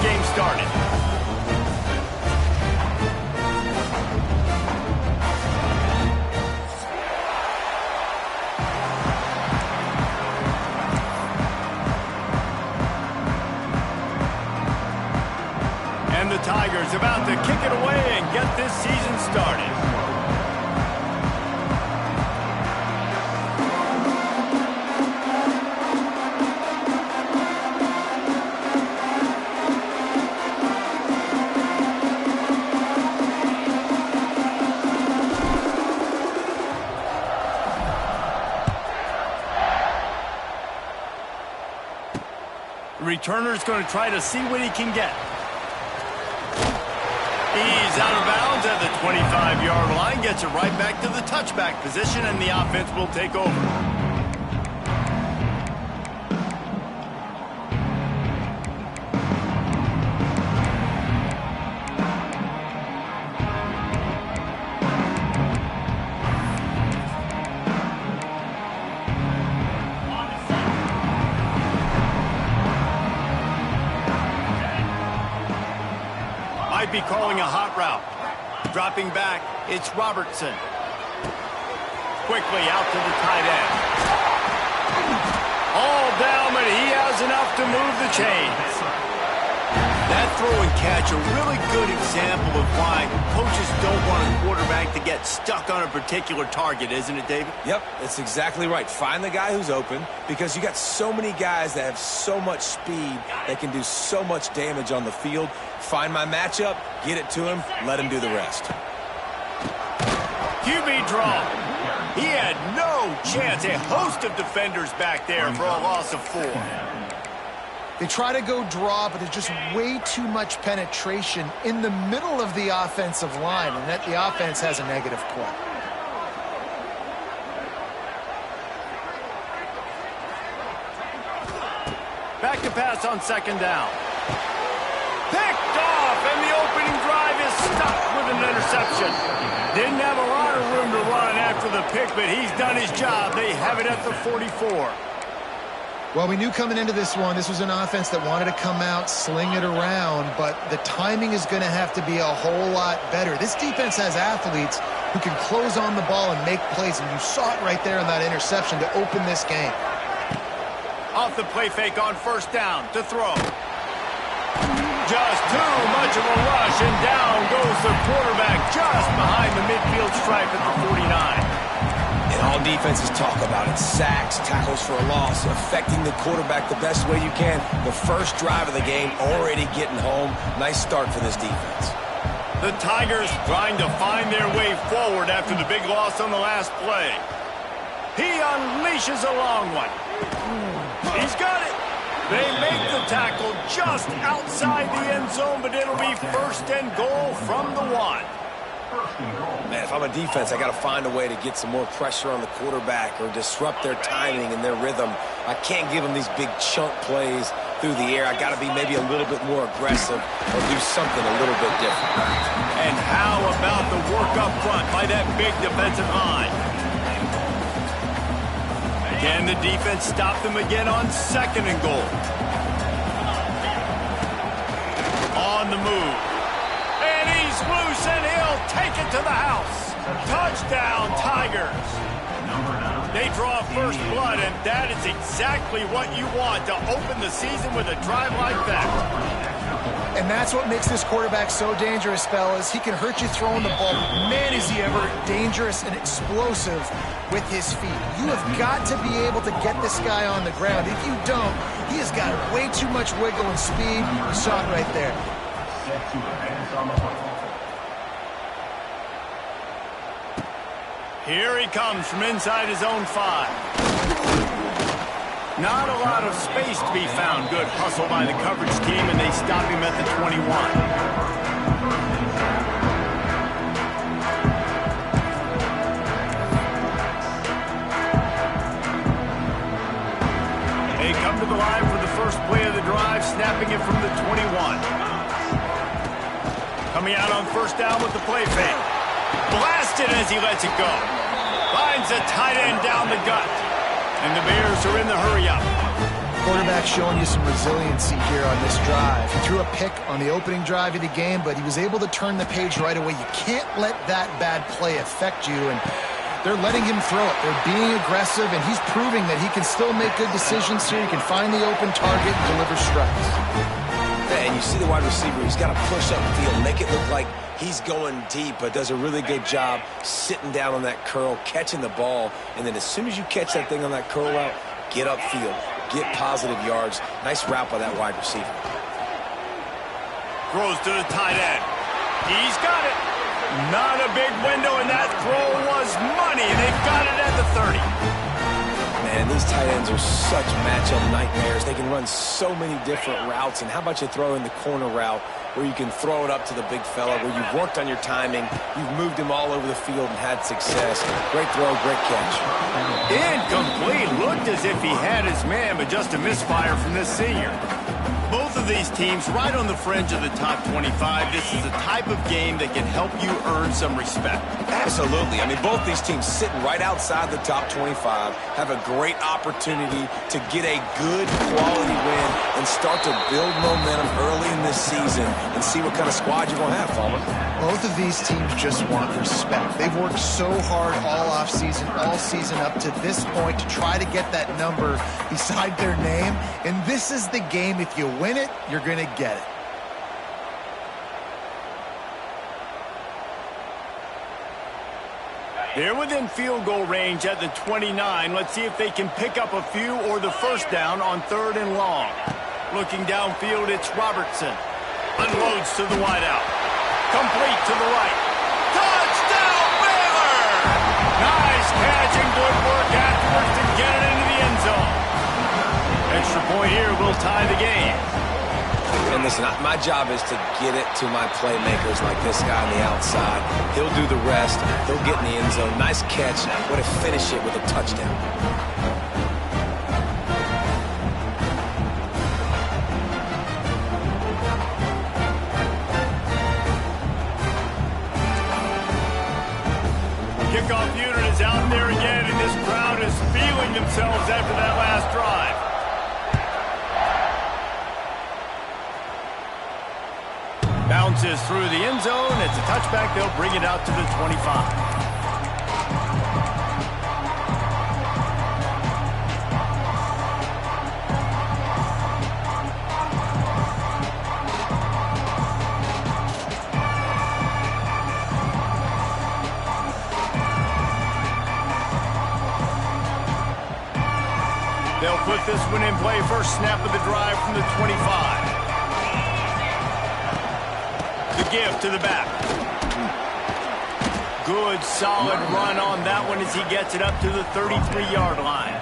game started. And the Tigers about to kick it away and get this season started. The returner's going to try to see what he can get. He's out of bounds at the 25-yard line, gets it right back to the touchback position, and the offense will take over. Be calling a hot route. Dropping back, it's Robertson. Quickly out to the tight end. All down, but he has enough to move the chains. That throw and catch a really good example of why coaches don't want a quarterback to get stuck on a particular target, isn't it, David? Yep, that's exactly right. Find the guy who's open, because you got so many guys that have so much speed that can do so much damage on the field. Find my matchup, get it to him, let him do the rest. QB draw. He had no chance. A host of defenders back there for a loss of 4. They try to go draw, but there's just way too much penetration in the middle of the offensive line, and that the offense has a negative play. Back to pass on second down. Picked off, and the opening drive is stuck with an interception. Didn't have a lot of room to run after the pick, but he's done his job. They have it at the 44. Well, we knew coming into this one, this was an offense that wanted to come out, sling it around, but the timing is going to have to be a whole lot better. This defense has athletes who can close on the ball and make plays, and you saw it right there in that interception to open this game. Off the play fake on first down to throw. Just too much of a rush, and down goes the quarterback just behind the midfield stripe at the 49. And all defenses talk about it. Sacks, tackles for a loss, affecting the quarterback the best way you can. The first drive of the game, already getting home. Nice start for this defense. The Tigers trying to find their way forward after the big loss on the last play. He unleashes a long one. He's got it. They make the tackle just outside the end zone, but it'll be first and goal from the 1. Man, if I'm a defense, I got to find a way to get some more pressure on the quarterback or disrupt their timing and their rhythm. I can't give them these big chunk plays through the air. I got to be maybe a little bit more aggressive or do something a little bit different. And how about the work up front by that big defensive line? Can the defense stop them again on second and goal? On the move. And he's loose, and he'll take it to the house. Touchdown, Tigers. They draw first blood, and that is exactly what you want to open the season with a drive like that. And that's what makes this quarterback so dangerous, fellas. He can hurt you throwing the ball. Man, is he ever dangerous and explosive with his feet. You have got to be able to get this guy on the ground. If you don't, he has got way too much wiggle and speed. You saw it right there. Here he comes from inside his own 5. Not a lot of space to be found. Good hustle by the coverage team, and they stop him at the 21. They come to the line for the first play of the drive, snapping it from the 21. Coming out on first down with the play fake. Blasted as he lets it go. Finds a tight end down the gut. And the Bears are in the hurry-up. Quarterback showing you some resiliency here on this drive. He threw a pick on the opening drive of the game, but he was able to turn the page right away. You can't let that bad play affect you, and they're letting him throw it. They're being aggressive, and he's proving that he can still make good decisions here. He can find the open target and deliver strikes. And you see the wide receiver, he's got to push up the field, make it look like he's going deep, but does a really good job sitting down on that curl, catching the ball, and then as soon as you catch that thing on that curl route, get upfield, get positive yards. Nice route by that wide receiver. Throws to the tight end. He's got it. Not a big window, and that throw was money. They've got it at the 30. Man, these tight ends are such matchup nightmares. They can run so many different routes, and how about you throw in the corner route where you can throw it up to the big fella, where you've worked on your timing, you've moved him all over the field and had success. Great throw, great catch. Incomplete. Looked as if he had his man, but just a misfire from this senior. Both of these teams right on the fringe of the top 25. This is the type of game that can help you earn some respect. Absolutely. I mean, both these teams sitting right outside the top 25 have a great opportunity to get a good quality win and start to build momentum early in this season and see what kind of squad you're going to have, Palmer. Both of these teams just want respect. They've worked so hard all offseason, all season up to this point to try to get that number beside their name. And this is the game. If you win it, you're going to get it. They're within field goal range at the 29. Let's see if they can pick up a few or the first down on 3rd and long. Looking downfield, it's Robertson. Unloads to the wideout. Complete to the right. Touchdown, Baylor! Nice catch and good work afterwards to get it into the end zone. Extra point here will tie the game. And listen, my job is to get it to my playmakers like this guy on the outside. He'll do the rest. He'll get in the end zone. Nice catch. Way to finish it with a touchdown. Kickoff unit is out there again, and this crowd is feeling themselves after that last drive. Bounces through the end zone. It's a touchback. They'll bring it out to the 25. They'll put this one in play. First snap of the drive from the 25. The give to the back. Good, solid run on that one as he gets it up to the 33-yard line.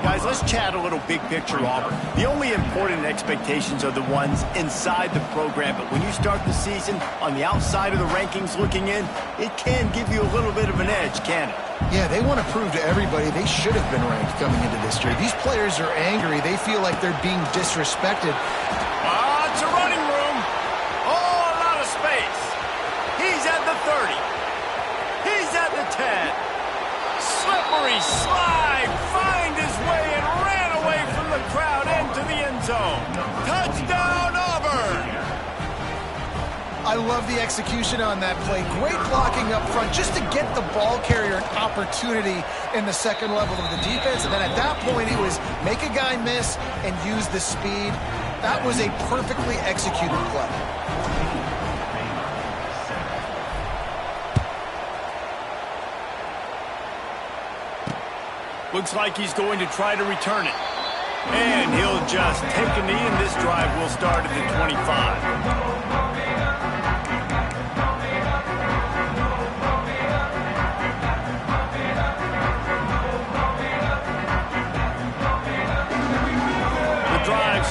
Guys, let's chat a little big picture, Auburn. The only important expectations are the ones inside the program, but when you start the season on the outside of the rankings looking in, it can give you a little bit of an edge, can it? Yeah, they want to prove to everybody they should have been ranked coming into this year. These players are angry. They feel like they're being disrespected. It's a running room. Oh, a lot of space. He's at the 30. He's at the 10. Slippery slide. Find his way and ran away from the crowd into the end zone. Touchdown, Auburn. I love the execution on that play. Great blocking up front just to get the ball carrier an opportunity in the second level of the defense. And then at that point, it was make a guy miss and use the speed. That was a perfectly executed play. Looks like he's going to try to return it. And he'll just take a knee, and this drive will start at the 25.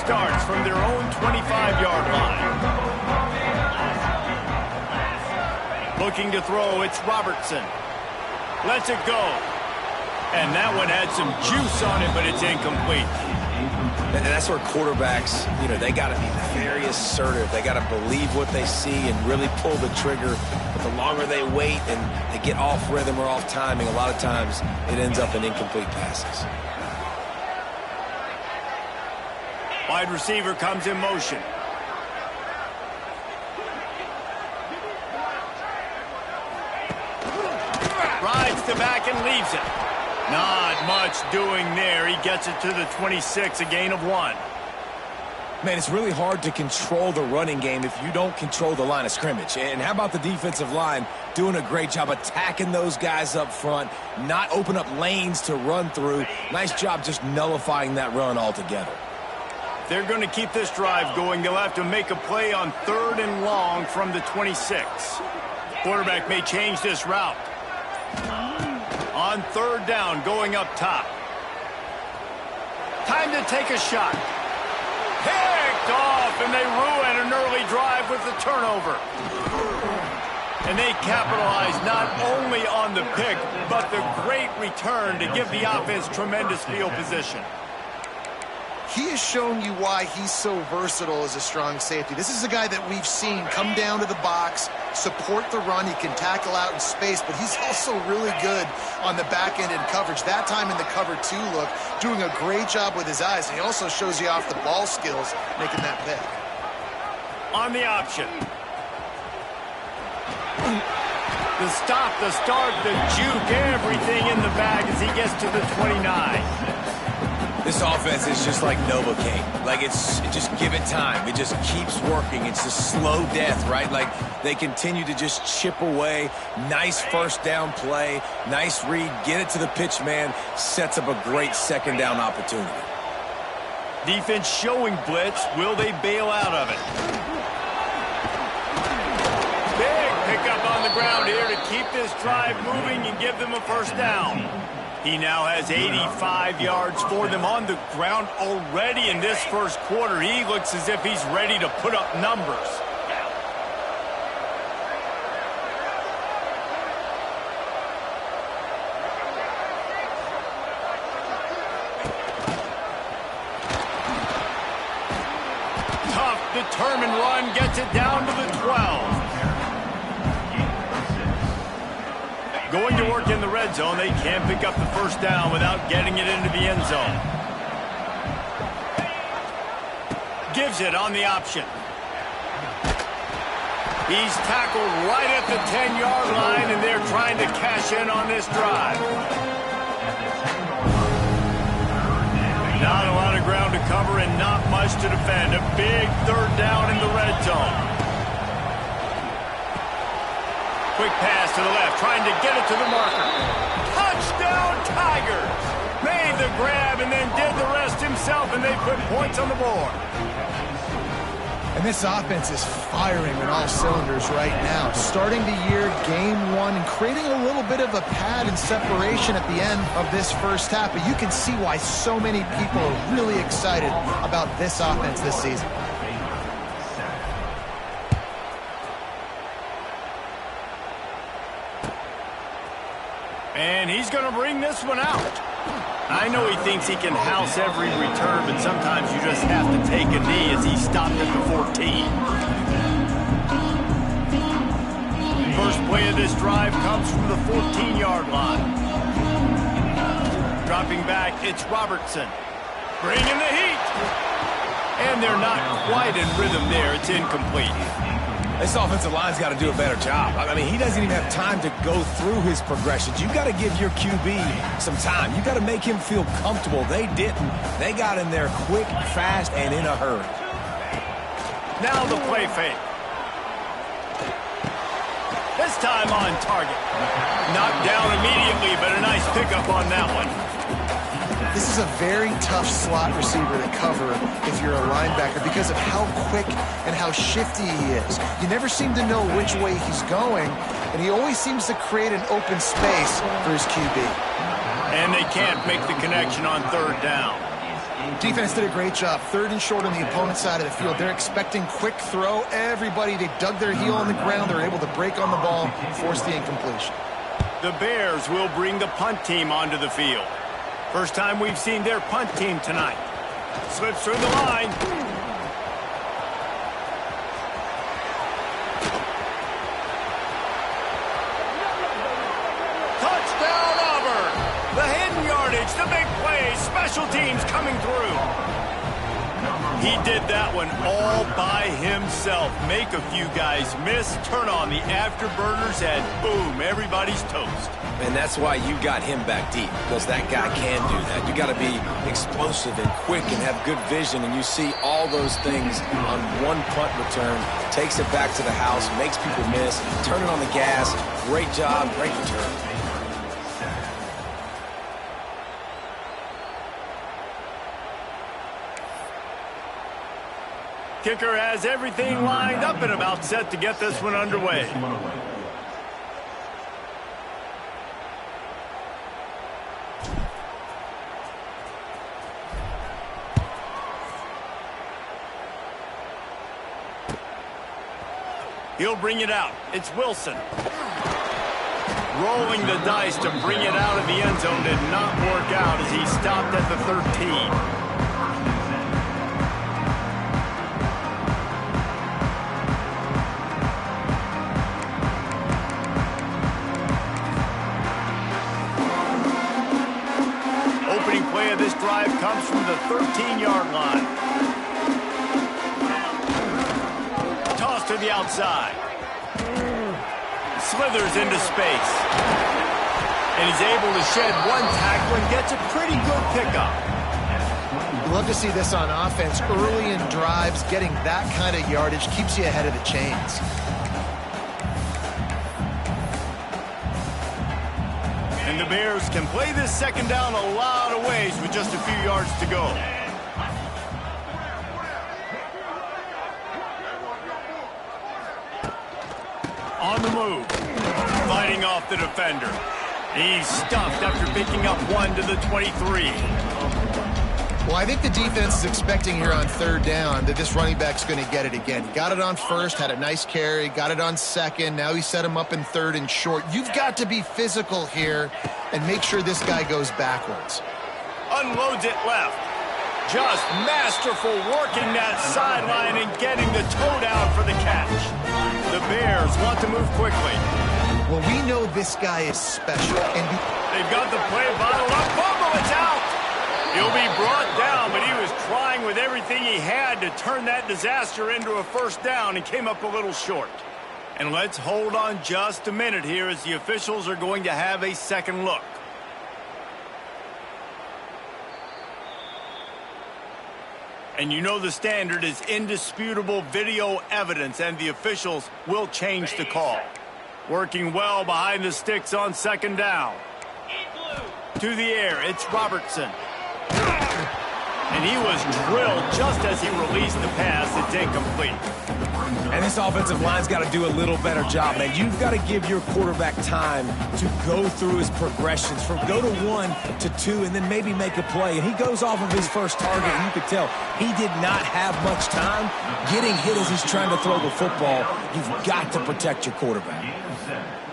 Starts from their own 25-yard line. Looking to throw, it's Robertson. Lets it go. And that one had some juice on it, but it's incomplete. And that's where quarterbacks, they got to be very assertive. They got to believe what they see and really pull the trigger. But the longer they wait and they get off rhythm or off timing, a lot of times it ends up in incomplete passes. Wide receiver comes in motion. Rides the back and leaves it. Not much doing there. He gets it to the 26, a gain of 1. Man, it's really hard to control the running game if you don't control the line of scrimmage. And how about the defensive line doing a great job attacking those guys up front, not open up lanes to run through. Nice job just nullifying that run altogether. They're going to keep this drive going. They'll have to make a play on 3rd and long from the 26. Quarterback may change this route. On 3rd down, going up top. Time to take a shot. Picked off, and they ruin an early drive with the turnover. And they capitalize not only on the pick, but the great return to give the offense tremendous field position. He has shown you why he's so versatile as a strong safety. This is a guy that we've seen come down to the box, support the run. He can tackle out in space, but he's also really good on the back end in coverage. That time in the cover 2 look, doing a great job with his eyes. And he also shows you off the ball skills, making that pick. On the option. The stop, the start, the juke, everything in the bag as he gets to the 29. This offense is just like Novocaine. Like, it just give it time. It just keeps working. It's a slow death, right? Like, they continue to just chip away. Nice first down play. Nice read. Get it to the pitch man. Sets up a great 2nd down opportunity. Defense showing blitz. Will they bail out of it? Big pickup on the ground here to keep this drive moving and give them a 1st down. He now has 85 yards for them on the ground already in this 1st quarter. He looks as if he's ready to put up numbers. Tough, determined run gets it down to the 12. Going to work in the red zone. They can't pick up the 1st down without getting it into the end zone. Gives it on the option. He's tackled right at the 10-yard line, and they're trying to cash in on this drive. Not a lot of ground to cover and not much to defend. A big 3rd down in the red zone. Quick pass to the left, trying to get it to the marker. Touchdown, Tigers! Made the grab and then did the rest himself, and they put points on the board. And this offense is firing on all cylinders right now. Starting the year, game 1, and creating a little bit of a pad and separation at the end of this 1st half. But you can see why so many people are really excited about this offense this season. And he's going to bring this one out. I know he thinks he can house every return, but sometimes you just have to take a knee as he stopped at the 14. First play of this drive comes from the 14-yard line. Dropping back, it's Robertson. Bringing the heat. And they're not quite in rhythm there. It's incomplete. This offensive line's got to do a better job. I mean, he doesn't even have time to go through his progressions. You've got to give your QB some time. You've got to make him feel comfortable. They didn't. They got in there quick, fast, and in a hurry. Now the play fake. This time on target. Knocked down immediately, but a nice pickup on that one. This is a very tough slot receiver to cover if you're a linebacker because of how quick and how shifty he is. You never seem to know which way he's going, and he always seems to create an open space for his QB. And they can't make the connection on 3rd down. Defense did a great job. 3rd and short on the opponent's side of the field. They're expecting quick throw. Everybody, they dug their heel on the ground. They're able to break on the ball, force the incompletion. The Bears will bring the punt team onto the field. First time we've seen their punt team tonight. Slips through the line. Touchdown, Auburn! The hidden yardage, the big play, special teams coming through. He did that one all by himself. Make a few guys miss, turn on the afterburners, and boom, everybody's toast. And that's why you got him back deep, because that guy can do that. You got to be explosive and quick and have good vision, and you see all those things on one punt return. Takes it back to the house, makes people miss, turning on the gas. Great job, great return. Kicker has everything lined up and about set to get this one underway. He'll bring it out. It's Wilson. Rolling the dice to bring it out of the end zone did not work out as he stopped at the 13. Play of this drive comes from the 13-yard line. Toss to the outside. Slithers into space. And he's able to shed one tackle and gets a pretty good pickup. You love to see this on offense. Early in drives, getting that kind of yardage keeps you ahead of the chains. And the Bears can play this second down a lot of ways with just a few yards to go. On the move. Fighting off the defender. He's stuffed after picking up one to the 23. Well, I think the defense is expecting here on third down that this running back's going to get it again. He got it on first, had a nice carry, got it on second. Now he set him up in third and short. You've got to be physical here and make sure this guy goes backwards. Unloads it left. Just masterful working that sideline and getting the toe down for the catch. The Bears want to move quickly. Well, we know this guy is special. And they've got the play bottled up. Bumble, it's out. He'll be brought down, but he was trying with everything he had to turn that disaster into a first down and came up a little short. And let's hold on just a minute here as the officials are going to have a second look. And you know the standard is indisputable video evidence, and the officials will change the call. Working well behind the sticks on second down. To the air, it's Robertson. And he was drilled just as he released the pass. It's incomplete. And this offensive line's got to do a little better job, man. You've got to give your quarterback time to go through his progressions from go to 1 to 2 and then maybe make a play. And he goes off of his first target, and you could tell he did not have much time getting hit as he's trying to throw the football. You've got to protect your quarterback.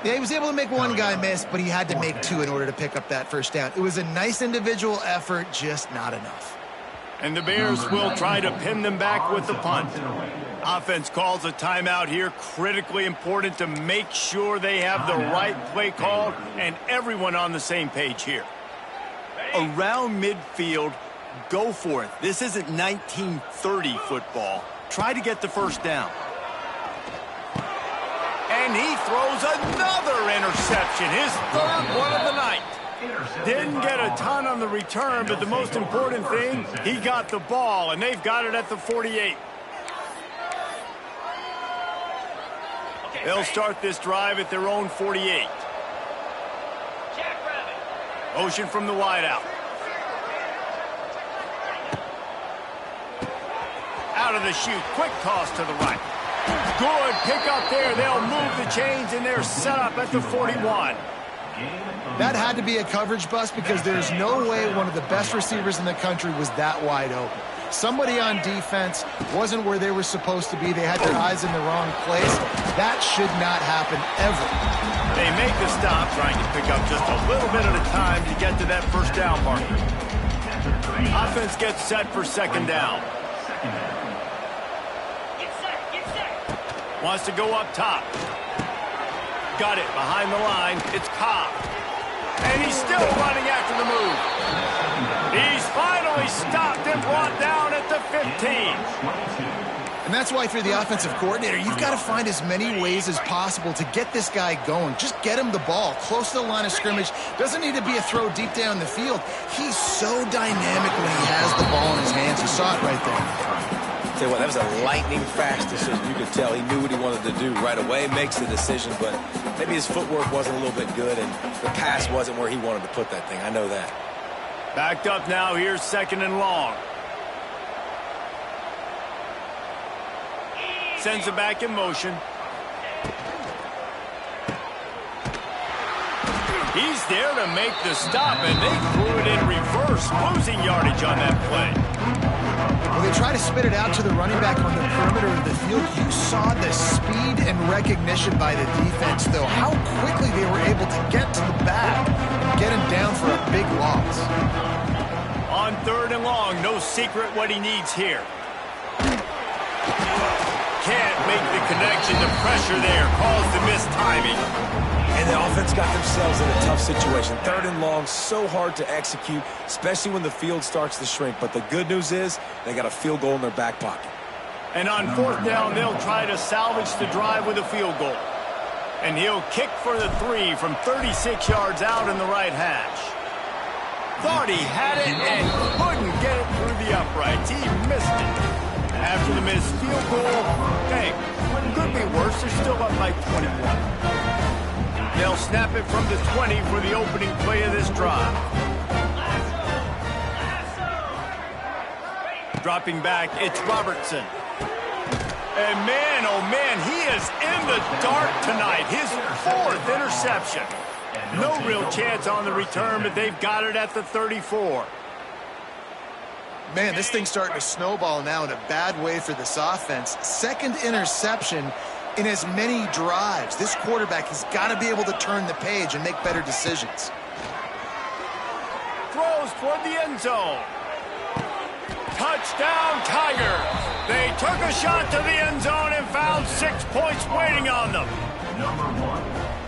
Yeah, he was able to make one guy miss, but he had to make two in order to pick up that first down. It was a nice individual effort, just not enough. And the Bears will try to pin them back with the punt. Offense calls a timeout here. Critically important to make sure they have the right play called and everyone on the same page here. Around midfield, go for it. This isn't 1930 football. Try to get the first down. And he throws another interception, his third one of the night. Didn't get a ton on the return, but the most important thing, he got the ball, and they've got it at the 48. They'll start this drive at their own 48. Motion from the wideout. Out of the chute, quick toss to the right. Good pick up there. They'll move the chains, and they're set up at the 41. That had to be a coverage bust because there's no way one of the best receivers in the country was that wide open. Somebody on defense wasn't where they were supposed to be. They had their eyes in the wrong place. That should not happen ever. They make the stop, trying to pick up just a little bit at a time to get to that first down marker. Offense gets set for second down. Wants to go up top. Got it behind the line. It's Cobb. And he's still running after the move. He's finally stopped him brought down at the 15. And that's why if you're the offensive coordinator, you've got to find as many ways as possible to get this guy going. Just get him the ball close to the line of scrimmage. Doesn't need to be a throw deep down the field. He's so dynamic when he has the ball in his hands. You saw it right there. Tell you what, that was a lightning fast decision. You could tell he knew what he wanted to do right away. Makes the decision, but maybe his footwork wasn't a little bit good, and the pass wasn't where he wanted to put that thing. I know that. Backed up now. Here's 2nd and long. Sends it back in motion. He's there to make the stop, and they threw it in reverse, losing yardage on that play. Well, they try to spit it out to the running back on the perimeter of the field. You saw the speed and recognition by the defense, though. How quickly they were able to get to the back and get him down for a big loss. On 3rd and long, no secret what he needs here. Can't make the connection. The pressure there caused the missed timing. And the offense got themselves in a tough situation. 3rd and long, so hard to execute, especially when the field starts to shrink. But the good news is they got a field goal in their back pocket. And on 4th down, they'll try to salvage the drive with a field goal. And he'll kick for the 3 from 36 yards out in the right hash. Thought he had it and couldn't get it through the uprights. He missed it. After the missed field goal, hey, could be worse. They're still up by 21. They'll snap it from the 20 for the opening play of this drive. Dropping back, it's Robertson. And man, oh man, he is in the dark tonight. His 4th interception. No real chance on the return, but they've got it at the 34. Man, this thing's starting to snowball now in a bad way for this offense. 2nd interception in as many drives. This quarterback has got to be able to turn the page and make better decisions. Throws toward the end zone. Touchdown, Tigers. They took a shot to the end zone and found 6 points waiting on them.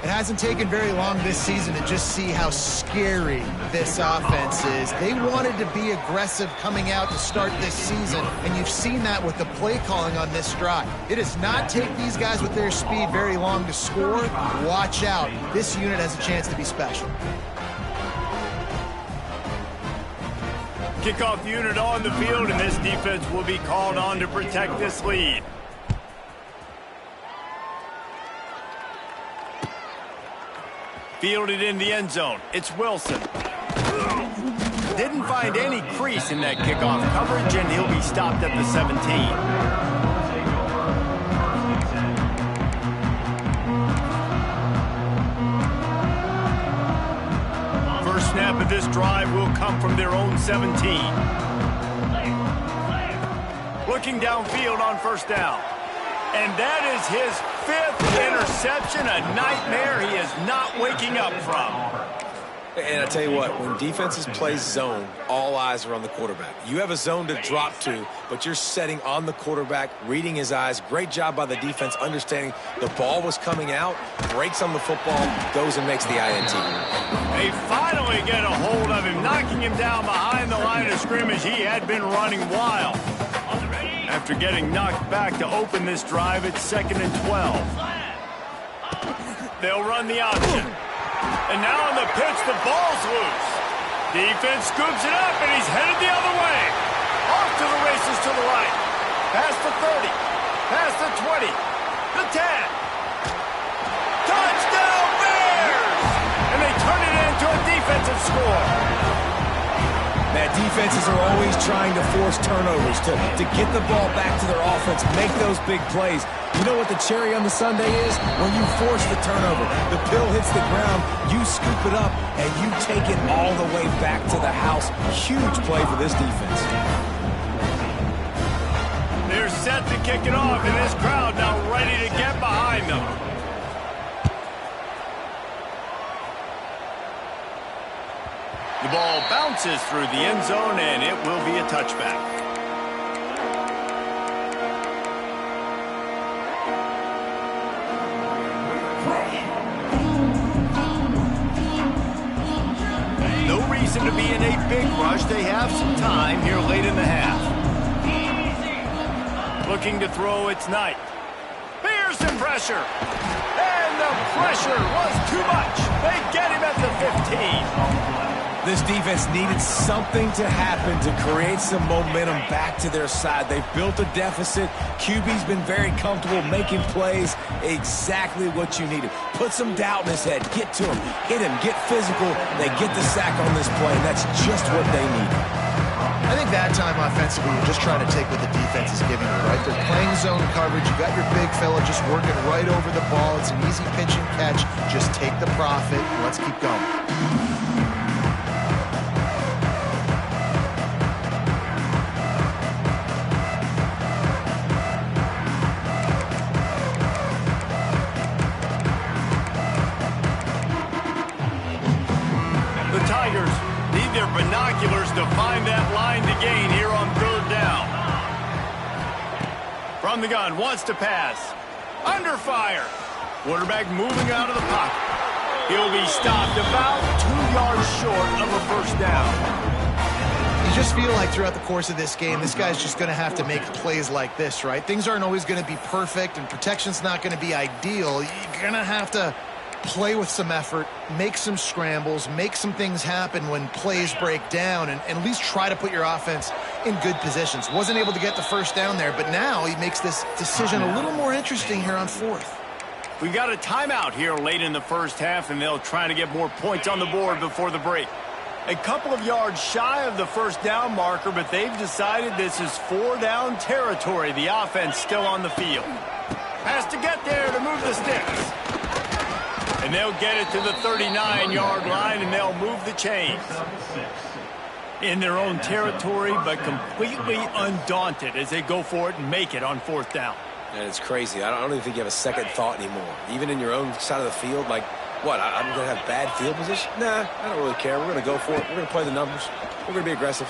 It hasn't taken very long this season to just see how scary this offense is. They wanted to be aggressive coming out to start this season, and you've seen that with the play calling on this drive. It does not take these guys with their speed very long to score. Watch out. This unit has a chance to be special. Kickoff unit on the field, and this defense will be called on to protect this lead. Fielded in the end zone. It's Wilson. Didn't find any crease in that kickoff coverage, and he'll be stopped at the 17. First snap of this drive will come from their own 17. Looking downfield on 1st down. And that is his 5th interception, a nightmare he is not waking up from. And I tell you what, when defenses play zone, all eyes are on the quarterback. You have a zone to drop to, but you're setting on the quarterback, reading his eyes. Great job by the defense, understanding the ball was coming out, breaks on the football, goes and makes the INT. They finally get a hold of him, knocking him down behind the line of scrimmage. He had been running wild. After getting knocked back to open this drive, it's 2nd and 12. They'll run the option. And now on the pitch, the ball's loose. Defense scoops it up, and he's headed the other way. Off to the races to the right. Past the 30. Past the 20. The 10. Touchdown, Bears! And they turn it into a defensive score. Man, defenses are always trying to force turnovers to get the ball back to their offense, make those big plays. You know what the cherry on the sundae is? When you force the turnover, the pill hits the ground, you scoop it up, and you take it all the way back to the house. Huge play for this defense. They're set to kick it off, and this crowd now ready to get behind them. The ball bounces through the end zone, and it will be a touchback. reason to be in a big rush. They have some time here late in the half. Looking to throw, it's Knight. Here's some pressure. And the pressure was too much. They get him at the 15. This defense needed something to happen to create some momentum back to their side. They've built a deficit. QB's been very comfortable making plays. Exactly what you needed. Put some doubt in his head. Get to him. Hit him. Get physical. They get the sack on this play, and that's just what they needed. I think that time offensively, you're just trying to take what the defense is giving you, right? They're playing zone coverage. You got your big fella just working right over the ball. It's an easy pitch and catch. Just take the profit, and let's keep going. Binoculars to find that line to gain here on 3rd down. From the gun, wants to pass. Under fire. Quarterback moving out of the pocket. He'll be stopped about 2 yards short of a first down. You just feel like throughout the course of this game, this guy's just going to have to make plays like this, right? Things aren't always going to be perfect, and protection's not going to be ideal. You're going to have to play with some effort, make some scrambles, make some things happen when plays break down, and at least try to put your offense in good positions. Wasn't able to get the first down there, but now he makes this decision a little more interesting here on 4th. We got a timeout here late in the first half, and they'll try to get more points on the board before the break. A couple of yards shy of the first down marker, but they've decided this is 4-down territory. The offense still on the field. Has to get there to move the sticks. And they'll get it to the 39-yard line, and they'll move the chains. In their own territory, but completely undaunted as they go for it and make it on 4th down. And it's crazy. I don't even think you have a second thought anymore. Even in your own side of the field, like, what, I'm going to have bad field position? Nah, I don't really care. We're going to go for it. We're going to play the numbers. We're going to be aggressive.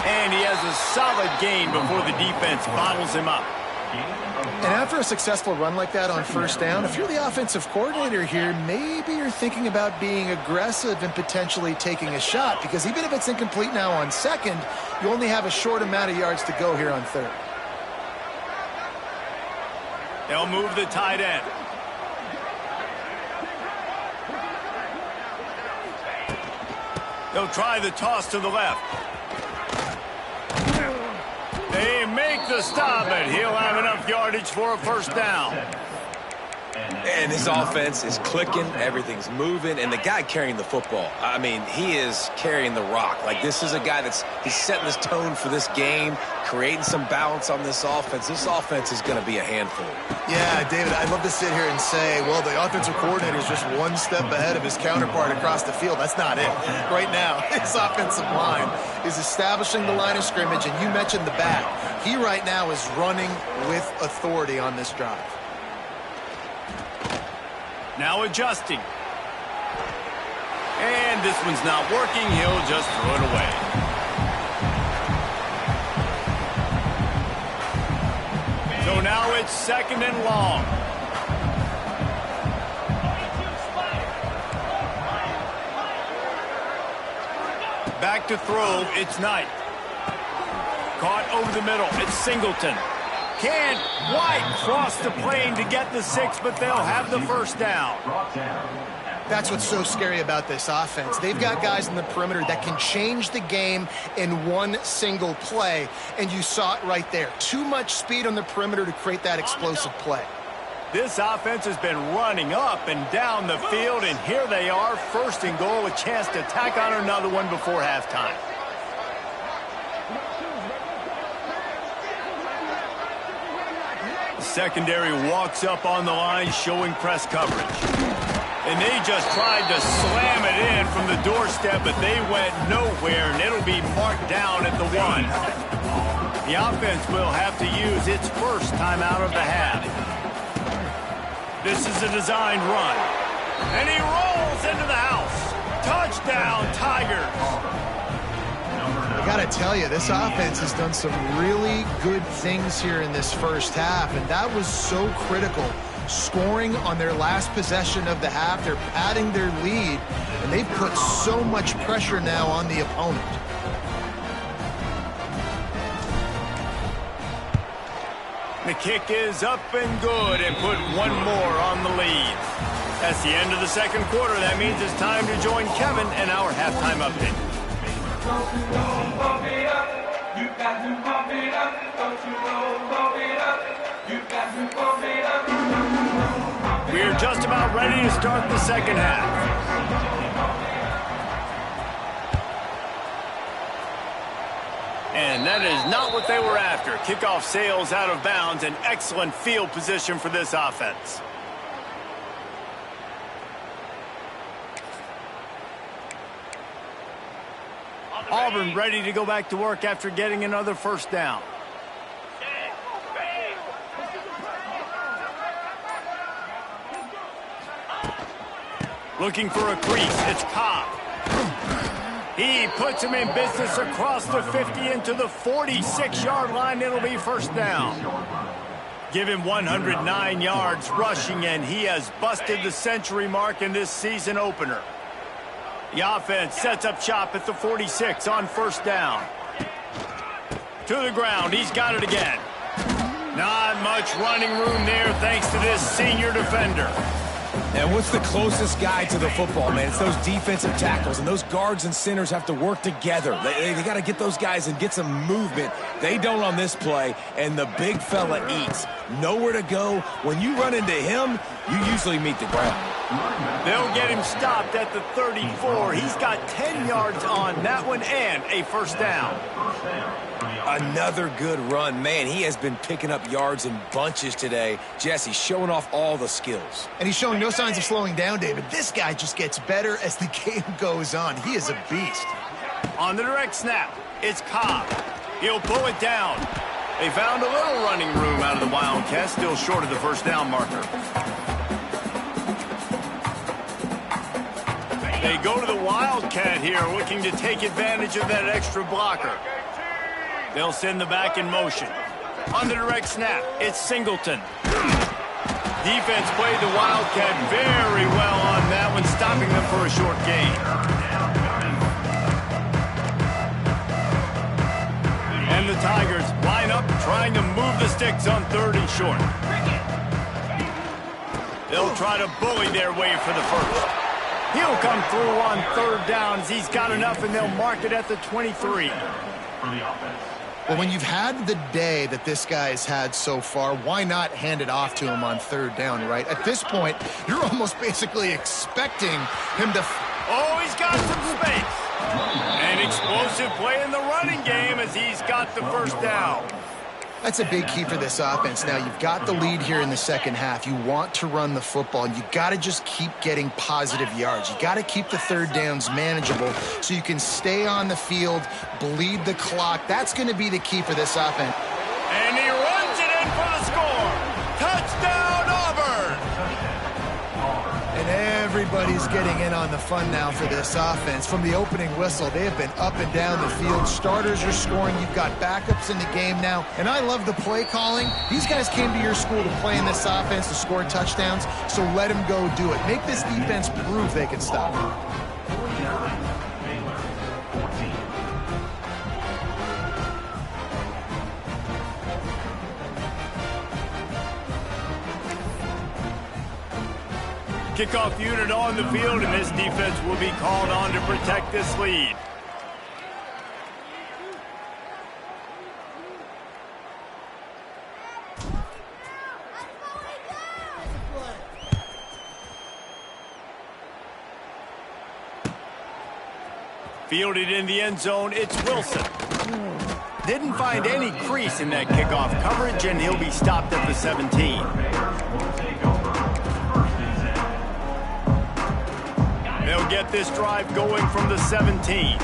And he has a solid gain before the defense bottles him up. And after a successful run like that on 1st down, if you're the offensive coordinator here, maybe you're thinking about being aggressive and potentially taking a shot, because even if it's incomplete now on 2nd, you only have a short amount of yards to go here on 3rd. They'll move the tight end. They'll try the toss to the left. They make the stop, and he'll have enough yardage for a first down. And his offense is clicking, everything's moving, and the guy carrying the football, I mean, he is carrying the rock. Like, this is a guy he's setting this tone for this game, creating some balance on this offense. This offense is going to be a handful. Yeah, David, I'd love to sit here and say, well, the offensive coordinator is just one step ahead of his counterpart across the field. That's not it. Right now, his offensive line is establishing the line of scrimmage, and you mentioned the back. He right now is running with authority on this drive. Now adjusting. And this one's not working. He'll just throw it away. So now it's 2nd and long. Back to throw. It's Knight. Caught over the middle. It's Singleton. Can White cross the plane to get the 6, but they'll have the first down. That's what's so scary about this offense. They've got guys in the perimeter that can change the game in one single play, and you saw it right there. Too much speed on the perimeter to create that explosive play. This offense has been running up and down the field, and here they are, 1st and goal, a chance to tack on another one before halftime. Secondary walks up on the line, showing press coverage. And they just tried to slam it in from the doorstep, but they went nowhere, and it'll be marked down at the 1. The offense will have to use its first timeout of the half. This is a designed run. And he rolls into the house. Touchdown, Tigers. I got to tell you, this offense has done some really good things here in this first half, and that was so critical. Scoring on their last possession of the half, they're padding their lead, and they've put so much pressure now on the opponent. The kick is up and good and put one more on the lead. That's the end of the second quarter. That means it's time to join Kevin and our halftime update. We're just about ready to start the second half. And that is not what they were after. Kickoff sails out of bounds. An excellent field position for this offense. Auburn ready to go back to work after getting another first down. Looking for a crease. It's Cobb. He puts him in business across the 50 into the 46-yard line. It'll be first down. Give him 109 yards rushing, and he has busted the century mark in this season opener. The offense sets up shop at the 46 on first down. To the ground. He's got it again. Not much running room there thanks to this senior defender. And what's the closest guy to the football, man? It's those defensive tackles, and those guards and centers have to work together. They got to get those guys and get some movement. They don't on this play, and the big fella eats. Nowhere to go. When you run into him, you usually meet the ground. They'll get him stopped at the 34. He's got 10 yards on that one and a first down. Another good run. Man, he has been picking up yards in bunches today. Jesse showing off all the skills. And he's showing no signs of slowing down, David. This guy just gets better as the game goes on. He is a beast. On the direct snap, it's Cobb. He'll pull it down. They found a little running room out of the Wildcats, still short of the first down marker. They go to the Wildcat here, looking to take advantage of that extra blocker. They'll send the back in motion. On the direct snap, it's Singleton. Defense played the Wildcat very well on that one, stopping them for a short gain. And the Tigers line up, trying to move the sticks on third and short. They'll try to bully their way for the first. He'll come through on third downs. He's got enough, and they'll mark it at the 23. Well, when you've had the day that this guy's had so far, why not hand it off to him on third down, right? At this point, you're almost basically expecting him to... Oh, he's got some space. An explosive play in the running game as he's got the first down. That's a big key for this offense. Now, you've got the lead here in the second half. You want to run the football, and you got to just keep getting positive yards. You got to keep the third downs manageable so you can stay on the field, bleed the clock. That's going to be the key for this offense. And he runs it in for the score. Touchdown, Auburn! And everybody's getting in on the fun now for this offense. From the opening whistle, they have been up and down the field. Starters are scoring. You've got backups in the game now. And I love the play calling. These guys came to your school to play in this offense to score touchdowns, so let them go do it. Make this defense prove they can stop it. Kickoff unit on the field, and this defense will be called on to protect this lead. Fielded in the end zone, it's Wilson. Didn't find any crease in that kickoff coverage, and he'll be stopped at the 17. They'll get this drive going from the 17.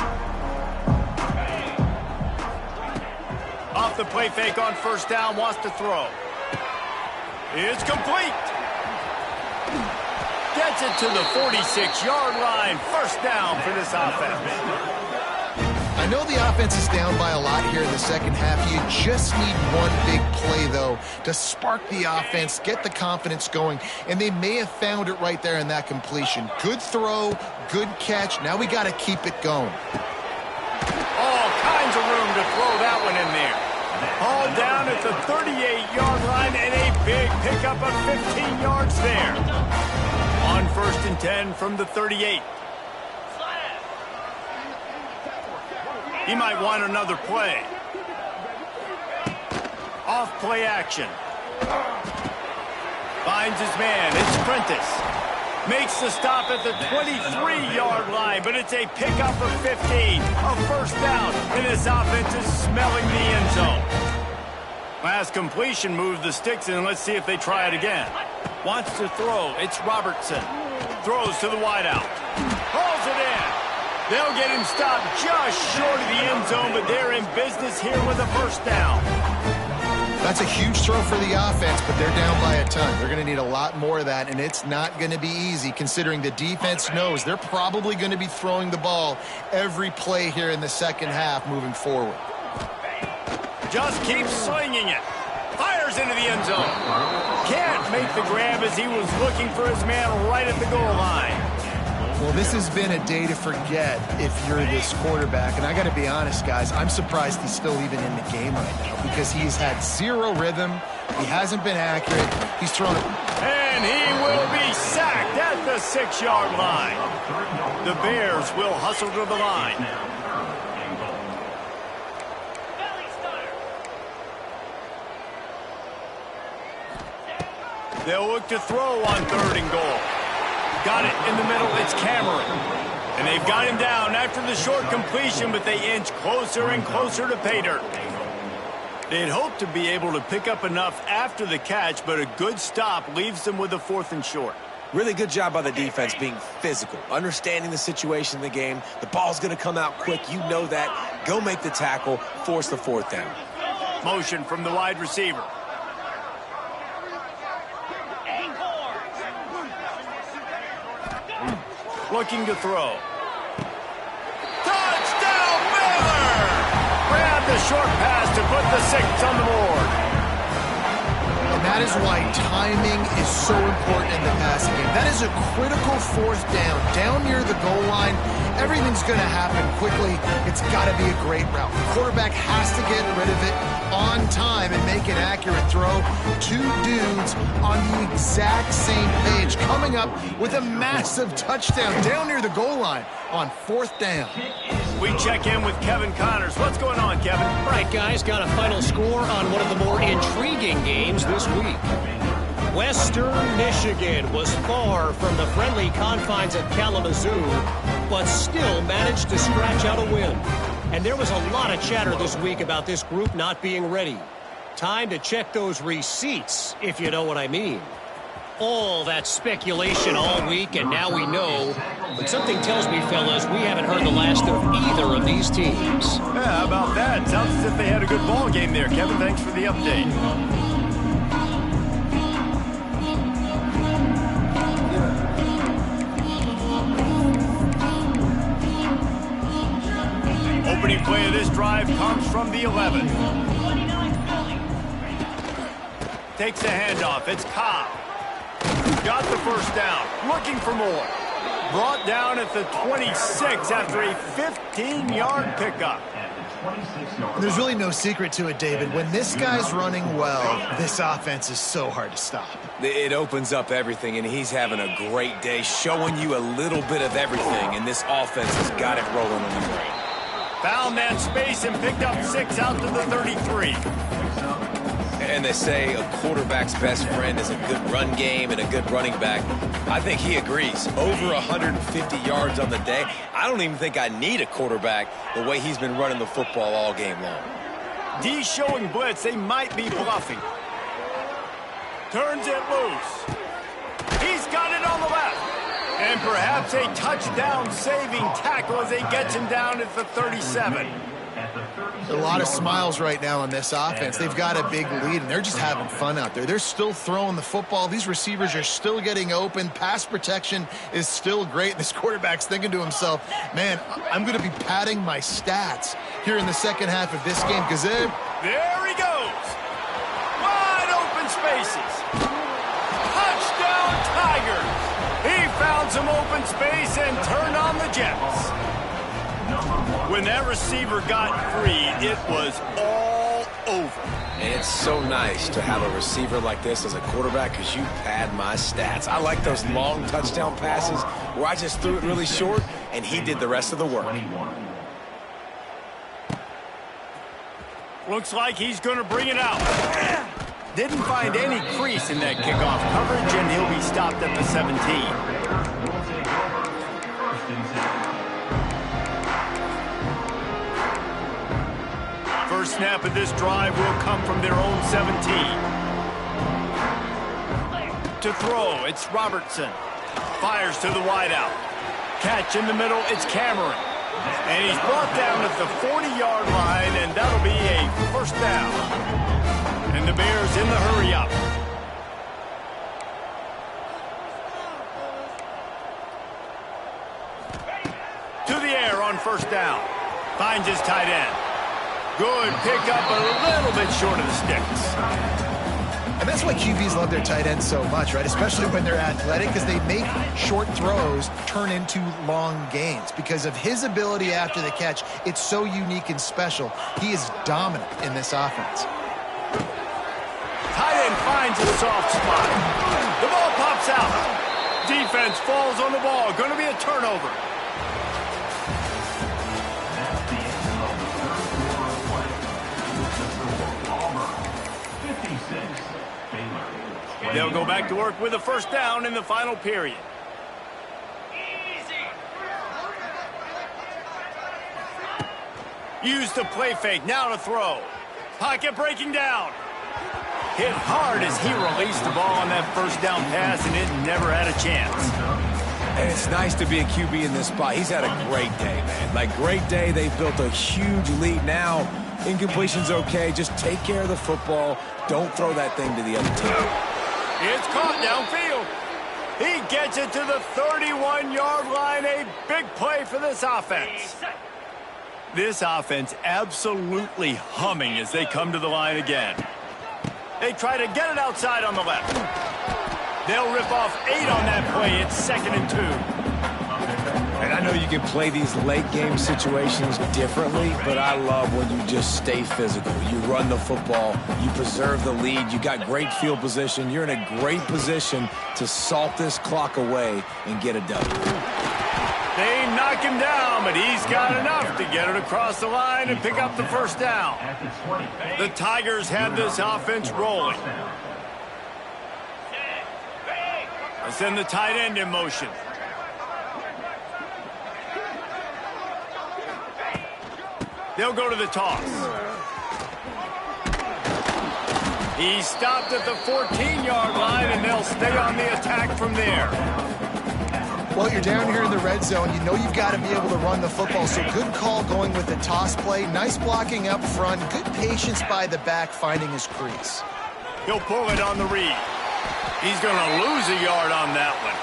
Off the play fake on first down, wants to throw. It's complete. Gets it to the 46-yard line. First down for this offense. I know the offense is down by a lot here in the second half. You just need one big play, though, throw to spark the offense, get the confidence going, and they may have found it right there in that completion. Good throw, good catch. Now we got to keep it going. All kinds of room to throw that one in there. All down at the 38-yard line and a big pickup of 15 yards there. On 1st and 10 from the 38. He might want another play. Off play action. Finds his man. It's Prentice. Makes the stop at the 23-yard line, but it's a pickup of 15. A first down, and this offense is smelling the end zone. Last completion moved the sticks, and let's see if they try it again. Wants to throw. It's Robertson. Throws to the wideout. Hauls it in. They'll get him stopped just short of the end zone, but they're in business here with a first down. That's a huge throw for the offense, but they're down by a ton. They're going to need a lot more of that, and it's not going to be easy considering the defense knows they're probably going to be throwing the ball every play here in the second half moving forward. Just keeps slinging it. Fires into the end zone. Can't make the grab as he was looking for his man right at the goal line. Well, this has been a day to forget if you're this quarterback. And I got to be honest, guys, I'm surprised he's still even in the game right now because he's had zero rhythm. He hasn't been accurate. He's thrown it. And he will be sacked at the 6-yard line. The Bears will hustle to the line. They'll look to throw on 3rd and goal. Got it in the middle. It's Cameron. And they've got him down after the short completion, but they inch closer and closer to pay dirt. They'd hoped to be able to pick up enough after the catch, but a good stop leaves them with a 4th and short. Really good job by the defense being physical, understanding the situation in the game. The ball's going to come out quick. You know that. Go make the tackle, force the 4th down. Motion from the wide receiver. Looking to throw. Touchdown, Baylor! Grab the short pass to put the 6 on the board. And that is why timing is so important in the passing game. That is a critical 4th down near the goal line. Everything's going to happen quickly. It's got to be a great route. The quarterback has to get rid of it on time and make an accurate throw. 2 dudes on the exact same page, coming up with a massive touchdown down near the goal line on 4th down. We check in with Kevin Connors. What's going on, Kevin? All right, guys, got a final score on one of the more intriguing games this week. Western Michigan was far from the friendly confines of Kalamazoo, but still managed to scratch out a win. And there was a lot of chatter this week about this group not being ready. Time to check those receipts, if you know what I mean. All that speculation all week, and now we know. But something tells me, fellas, we haven't heard the last of either of these teams. Yeah, how about that? Sounds as if they had a good ball game there, Kevin. Thanks for the update. Opening play of this drive comes from the 11. Takes the handoff. It's Cobb. Got the first down. Looking for more. Brought down at the 26 after a 15-yard pickup. There's really no secret to it, David. When this guy's running well, this offense is so hard to stop. It opens up everything, and he's having a great day, showing you a little bit of everything, and this offense has got it rolling on the ground. Found that space and picked up 6 out to the 33. And they say a quarterback's best friend is a good run game and a good running back. I think he agrees. Over 150 yards on the day. I don't even think I need a quarterback the way he's been running the football all game long. D showing blitz. They might be bluffing. Turns it loose. He's got it on the left. And perhaps a touchdown-saving tackle as he gets him down at the 37. A lot of smiles right now on this offense. They've got a big lead, and they're just having fun out there. They're still throwing the football. These receivers are still getting open. Pass protection is still great. This quarterback's thinking to himself, man, I'm going to be padding my stats here in the second half of this game because there he goes. Wide spaces. Touchdown, Tigers! He found some open space and turned on the Jets. When that receiver got free, it was all over. And it's so nice to have a receiver like this as a quarterback because you pad my stats. I like those long touchdown passes where I just threw it really short and he did the rest of the work. Looks like he's going to bring it out. Didn't find any crease in that kickoff coverage, and he'll be stopped at the 17. First snap of this drive will come from their own 17. To throw, it's Robertson. Fires to the wideout. Catch in the middle, it's Cameron. And he's brought down at the 40-yard line, and that'll be a first down. And the Bears in the hurry-up. To the air on first down. Finds his tight end. Good pickup, a little bit short of the sticks. And that's why QBs love their tight ends so much, right? Especially when they're athletic, because they make short throws turn into long gains. Because of his ability after the catch, it's so unique and special. He is dominant in this offense. Tight end finds a soft spot. The ball pops out. Defense falls on the ball. Going to be a turnover. They'll go back to work with a first down in the final period. Use the play fake, now to throw. Pocket breaking down. Hit hard as he released the ball on that first down pass, and it never had a chance. And it's nice to be a QB in this spot. He's had a great day, man. Like, great day. They've built a huge lead now. Incompletion's okay. Just take care of the football. Don't throw that thing to the other team. It's caught downfield. He gets it to the 31-yard line. A big play for this offense. This offense absolutely humming as they come to the line again. They try to get it outside on the left. They'll rip off 8 on that play. It's 2nd and 2. And I know you can play these late-game situations differently, but I love when you just stay physical. You run the football. You preserve the lead. You got great field position. You're in a great position to salt this clock away and get a W. They knock him down, but he's got enough to get it across the line and pick up the first down. The Tigers have this offense rolling. They send the tight end in motion. They'll go to the toss. He's stopped at the 14-yard line, and they'll stay on the attack from there. Well, you're down here in the red zone. You know you've got to be able to run the football, so good call going with the toss play. Nice blocking up front. Good patience by the back finding his crease. He'll pull it on the read. He's going to lose a yard on that one.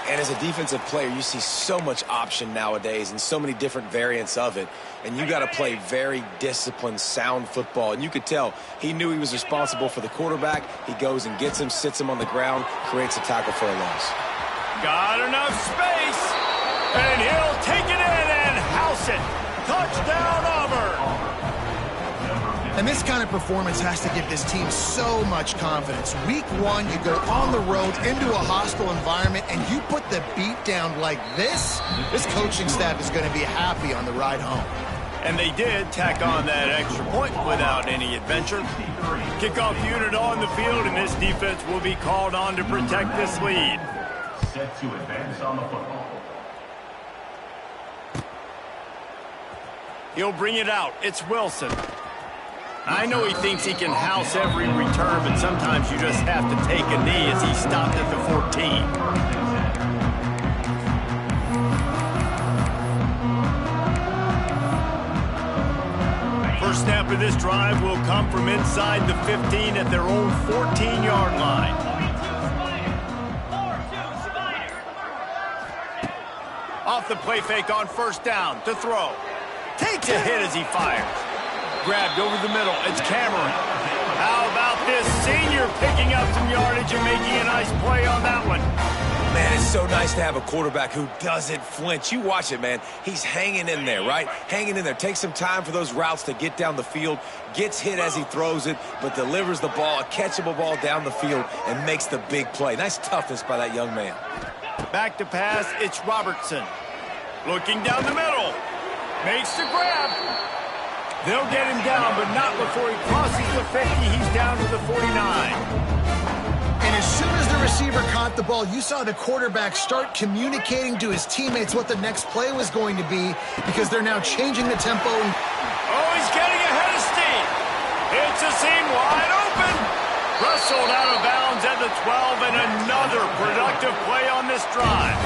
And as a defensive player, you see so much option nowadays and so many different variants of it. And you got to play very disciplined, sound football. And you could tell he knew he was responsible for the quarterback. He goes and gets him, sits him on the ground, creates a tackle for a loss. Got enough space, and he'll take it in and house it. Touchdown, Auburn. And this kind of performance has to give this team so much confidence. Week 1, you go on the road into a hostile environment, and you put the beat down like this coaching staff is going to be happy on the ride home. And they did tack on that extra point without any adventure. Kickoff unit on the field, and this defense will be called on to protect this lead. Set to advance on the football. He'll bring it out. It's Wilson. I know he thinks he can house every return, but sometimes you just have to take a knee as he stopped at the 14. First snap of this drive will come from inside the 15 at their own 14-yard line. Off the play fake on first down to throw. Takes a hit as he fires. Grabbed over the middle. It's Cameron. How about this senior Picking up some yardage and making a nice play on that one. Man, it's so nice to have a quarterback who doesn't flinch. You watch it, man. He's hanging in there, right? Hanging in there. Takes some time for those routes to get down the field. Gets hit as he throws it, but delivers the ball, a catchable ball down the field, and makes the big play. Nice toughness by that young man. Back to pass, it's Robertson. Looking down the middle. Makes the grab. They'll get him down, but not before he crosses the 50. He's down to the 49. And as soon as the receiver caught the ball, you saw the quarterback start communicating to his teammates what the next play was going to be, because they're now changing the tempo. Oh, he's getting ahead of steam. It's a seam wide open. Wrestled out of bounds at the 12, and another productive play on this drive.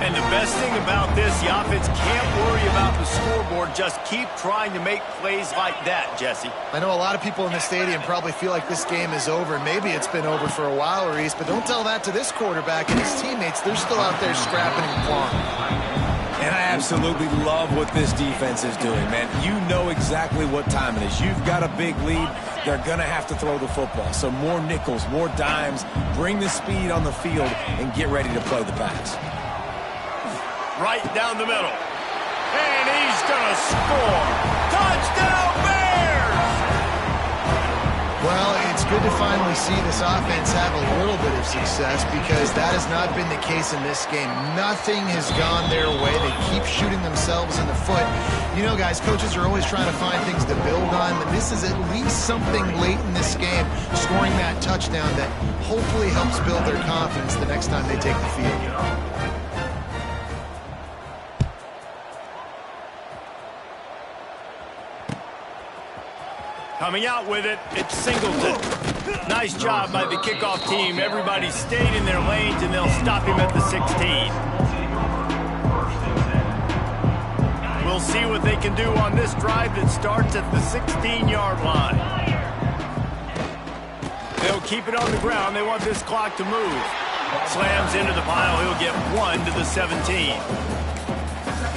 And the best thing about this, the offense can't worry about the scoreboard. Just keep trying to make plays like that, Jesse. I know a lot of people in the stadium probably feel like this game is over. Maybe it's been over for a while, Reese, but don't tell that to this quarterback and his teammates. They're still out there scrapping and clawing. And I absolutely love what this defense is doing, man. You know exactly what time it is. You've got a big lead. They're going to have to throw the football. So more nickels, more dimes. Bring the speed on the field and get ready to play the pass. Right down the middle. And he's going to score. Touchdown, Bears! Well, it's good to finally see this offense have a little bit of success, because that has not been the case in this game. Nothing has gone their way. They keep shooting themselves in the foot. You know, guys, coaches are always trying to find things to build on, but this is at least something late in this game, scoring that touchdown that hopefully helps build their confidence the next time they take the field. Coming out with it, it's Singleton. Nice job by the kickoff team. Everybody stayed in their lanes, and they'll stop him at the 16. We'll see what they can do on this drive that starts at the 16-yard line. They'll keep it on the ground. They want this clock to move. Slams into the pile. He'll get 1 to the 17.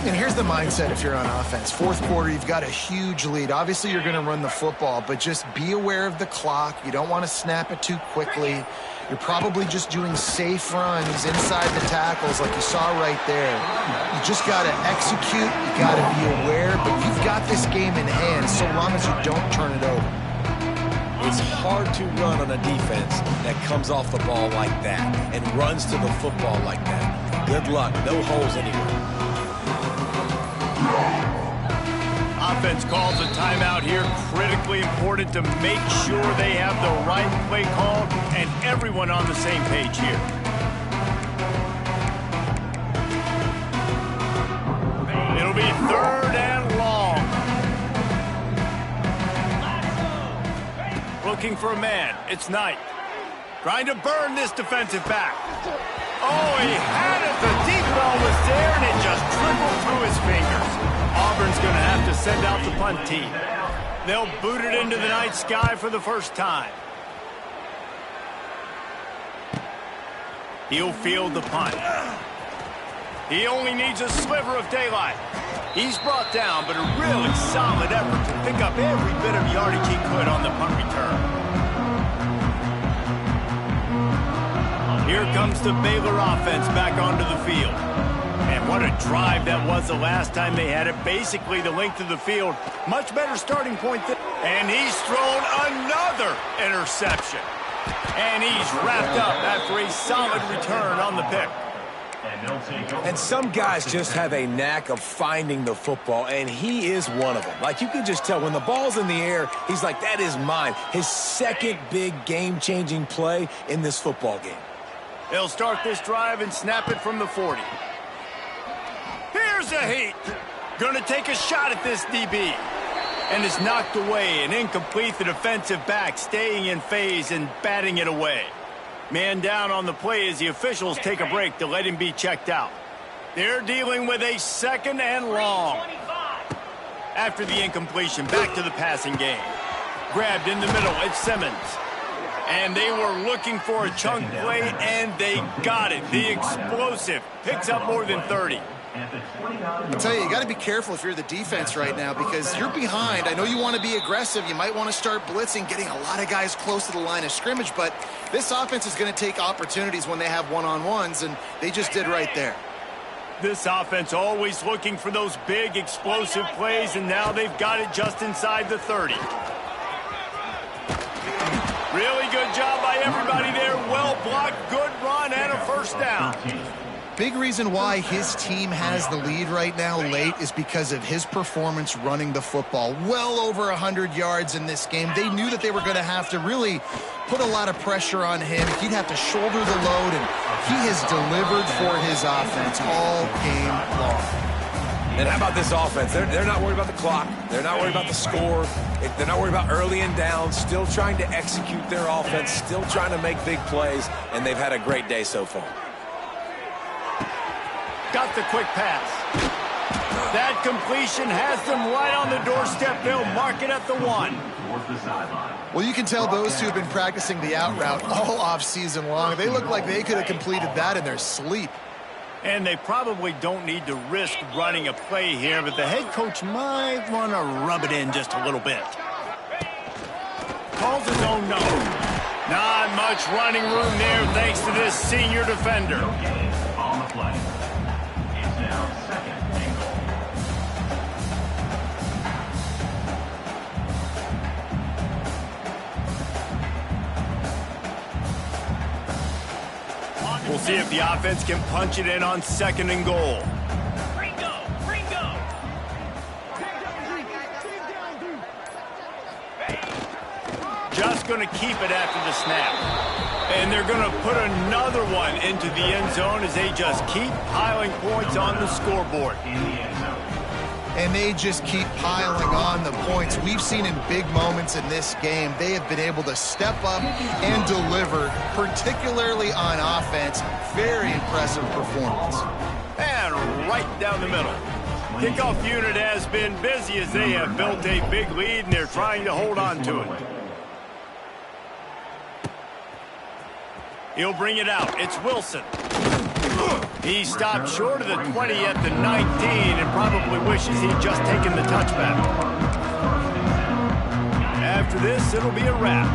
And here's the mindset if you're on offense. Fourth quarter, you've got a huge lead. Obviously, you're going to run the football, but just be aware of the clock. You don't want to snap it too quickly. You're probably just doing safe runs inside the tackles like you saw right there. You just got to execute. You got to be aware, but you've got this game in hand so long as you don't turn it over. It's hard to run on a defense that comes off the ball like that and runs to the football like that. Good luck. No holes anywhere. Offense calls a timeout here. Critically important to make sure they have the right play call and everyone on the same page here. It'll be 3rd and long. Looking for a man. It's Knight. Trying to burn this defensive back. Oh, he had it. The deep ball was there, and it just trickled through his fingers. Auburn's going to have to send out the punt team. They'll boot it into the night sky for the first time. He'll field the punt. He only needs a sliver of daylight. He's brought down, but a really solid effort to pick up every bit of yardage he could on the punt return. Here comes the Baylor offense back onto the field. And what a drive that was the last time they had it. Basically the length of the field. Much better starting point. And he's thrown another interception. And he's wrapped up after a solid return on the pick. And some guys just have a knack of finding the football, and he is one of them. Like, you can just tell when the ball's in the air, he's like, that is mine. His second big game-changing play in this football game. They'll start this drive and snap it from the 40. Here's a heat. Going to take a shot at this DB. And is knocked away and incomplete. The defensive back staying in phase and batting it away. Man down on the play as the officials take a break to let him be checked out. They're dealing with a 2nd and long. After the incompletion, back to the passing game. Grabbed in the middle, it's Simmons. And they were looking for a chunk play, and they got it. The explosive picks up more than 30. At the 29-yard I tell you got to be careful if you're the defense right now because you're behind. I know you want to be aggressive. You might want to start blitzing, getting a lot of guys close to the line of scrimmage, but this offense is going to take opportunities when they have one-on-ones, and they just did right there. This offense always looking for those big, explosive plays, and now they've got it just inside the 30. Really good job by everybody there. Well blocked, good run, and a first down. Big reason why his team has the lead right now late is because of his performance running the football. Well over 100 yards in this game. They knew that they were going to have to really put a lot of pressure on him. He'd have to shoulder the load, and he has delivered for his offense all game long. And how about this offense? They're not worried about the clock. They're not worried about the score. They're not worried about early and down. Still trying to execute their offense. Still trying to make big plays. And they've had a great day so far. Got the quick pass. That completion has them right on the doorstep. They'll mark it at the 1. towards the sideline. Well, you can tell those two have been practicing the out route all off-season long. They look like they could have completed that in their sleep. And they probably don't need to risk running a play here, but the head coach might want to rub it in just a little bit. Calls his own no. Not much running room there thanks to this senior defender. No gain on the play. It's now second and goal. We'll see if the offense can punch it in on second and goal. Just going to keep it after the snap. And they're going to put another one into the end zone as they just keep piling points on the scoreboard. In the end zone. And they just keep piling on the points. We've seen in big moments in this game, they have been able to step up and deliver, particularly on offense. Very impressive performance. And right down the middle. Kickoff unit has been busy as they have built a big lead, and they're trying to hold on to it. He'll bring it out. It's Wilson. He stopped short of the 20 at the 19 and probably wishes he'd just taken the touchback. After this, it'll be a wrap.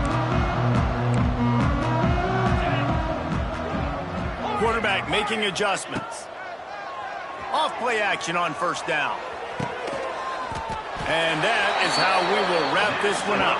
Quarterback making adjustments. Off-play action on first down. And that is how we will wrap this one up.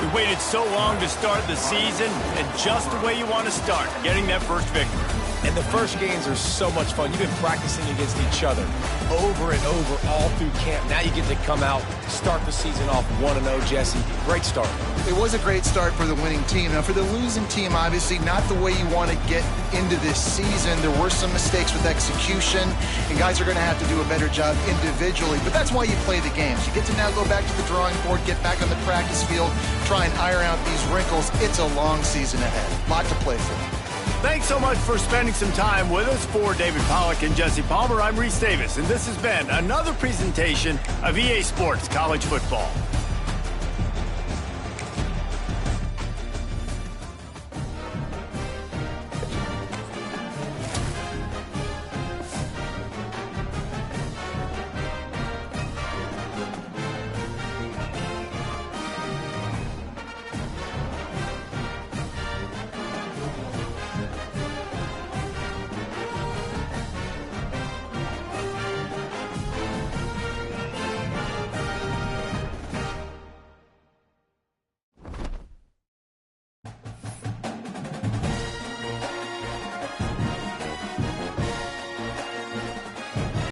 We waited so long to start the season, and just the way you want to start, getting that first victory. And the first games are so much fun. You've been practicing against each other over and over all through camp. Now you get to come out, start the season off 1-0, Jesse. Great start. It was a great start for the winning team. Now, for the losing team, obviously not the way you want to get into this season. There were some mistakes with execution, and guys are going to have to do a better job individually. But that's why you play the games. You get to now go back to the drawing board, get back on the practice field, try and iron out these wrinkles. It's a long season ahead. A lot to play for. Thanks so much for spending some time with us. For David Pollack and Jesse Palmer, I'm Reese Davis, and this has been another presentation of EA Sports College Football.